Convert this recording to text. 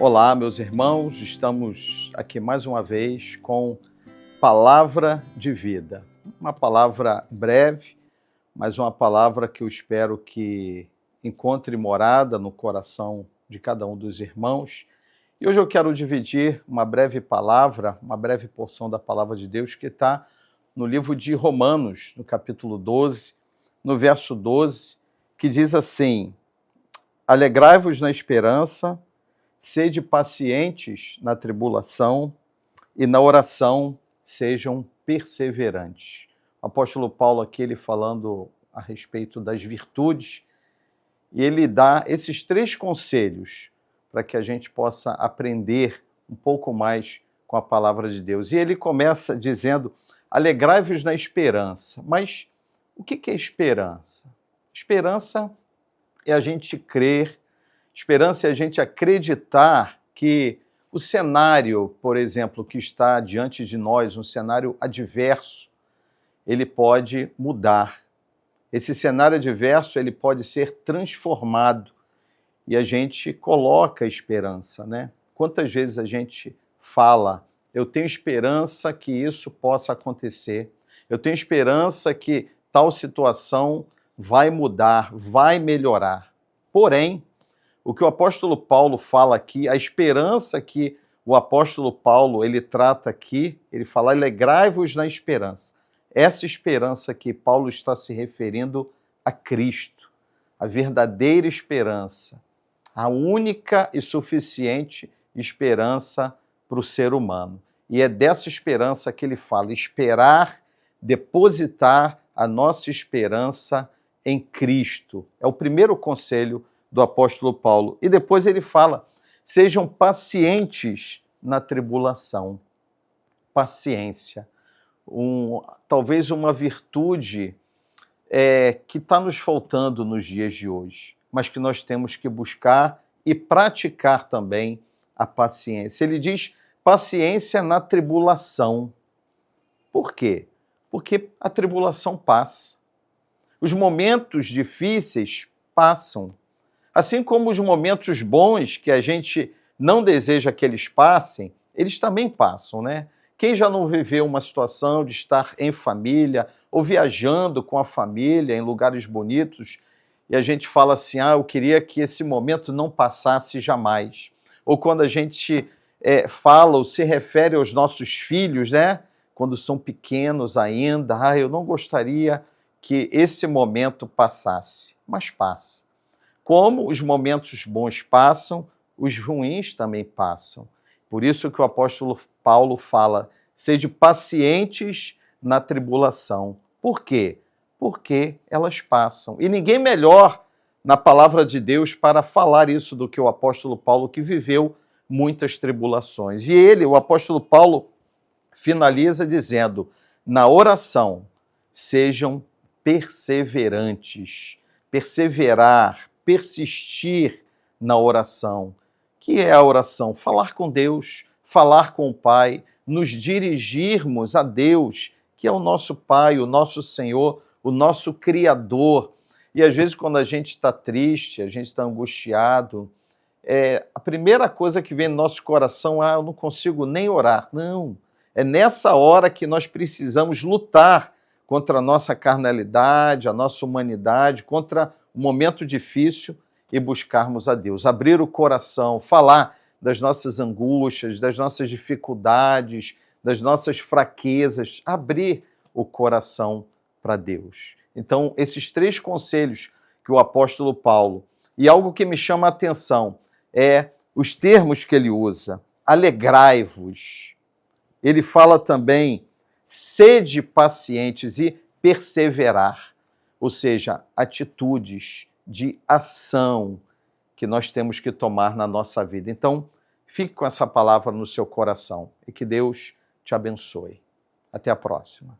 Olá, meus irmãos, estamos aqui mais uma vez com Palavra de Vida. Uma palavra breve, mas uma palavra que eu espero que encontre morada no coração de cada um dos irmãos. E hoje eu quero dividir uma breve palavra, uma breve porção da Palavra de Deus que está no livro de Romanos, no capítulo 12, no verso 12, que diz assim: alegrai-vos na esperança, sede pacientes na tribulação e na oração sejam perseverantes. O apóstolo Paulo aqui, ele falando a respeito das virtudes, e ele dá esses 3 conselhos para que a gente possa aprender um pouco mais com a palavra de Deus. E ele começa dizendo: alegrai-vos na esperança. Mas o que é esperança? Esperança é a gente crer, esperança é a gente acreditar que o cenário, por exemplo, que está diante de nós, um cenário adverso, ele pode mudar. Esse cenário adverso, ele pode ser transformado. E a gente coloca a esperança, né? Quantas vezes a gente fala: eu tenho esperança que isso possa acontecer, eu tenho esperança que tal situação vai mudar, vai melhorar. Porém, o que o apóstolo Paulo fala aqui, a esperança que o apóstolo Paulo ele trata aqui, ele fala: alegrai-vos na esperança. Essa esperança que Paulo está se referindo a Cristo, a verdadeira esperança, a única e suficiente esperança para o ser humano. E é dessa esperança que ele fala: esperar, depositar a nossa esperança em Cristo. É o primeiro conselho do apóstolo Paulo. E depois ele fala: sejam pacientes na tribulação. Paciência. Talvez uma virtude que está nos faltando nos dias de hoje, mas que nós temos que buscar e praticar também a paciência. Ele diz paciência na tribulação. Por quê? Porque a tribulação passa. Os momentos difíceis passam. Assim como os momentos bons que a gente não deseja que eles passem, eles também passam, né? Quem já não viveu uma situação de estar em família ou viajando com a família em lugares bonitos e a gente fala assim: eu queria que esse momento não passasse jamais. Ou quando a gente fala ou se refere aos nossos filhos, né? Quando são pequenos ainda: eu não gostaria que esse momento passasse, mas passa. Como os momentos bons passam, os ruins também passam. Por isso que o apóstolo Paulo fala: sede pacientes na tribulação. Por quê? Porque elas passam. E ninguém melhor na palavra de Deus para falar isso do que o apóstolo Paulo, que viveu muitas tribulações. E ele, o apóstolo Paulo, finaliza dizendo: na oração sejam perseverantes. Perseverar, persistir na oração. Que é a oração? Falar com Deus, falar com o Pai, nos dirigirmos a Deus, que é o nosso Pai, o nosso Senhor, o nosso Criador. E às vezes quando a gente está triste, a gente está angustiado, a primeira coisa que vem no nosso coração é: eu não consigo nem orar. Não, é nessa hora que nós precisamos lutar contra a nossa carnalidade, a nossa humanidade, contra o momento difícil e buscarmos a Deus. Abrir o coração, falar das nossas angústias, das nossas dificuldades, das nossas fraquezas, abrir o coração para Deus. Então, esses 3 conselhos que o apóstolo Paulo, e algo que me chama a atenção é os termos que ele usa: alegrai-vos. Ele fala também: sede pacientes e perseverar, ou seja, atitudes de ação que nós temos que tomar na nossa vida. Então, fique com essa palavra no seu coração e que Deus te abençoe. Até a próxima.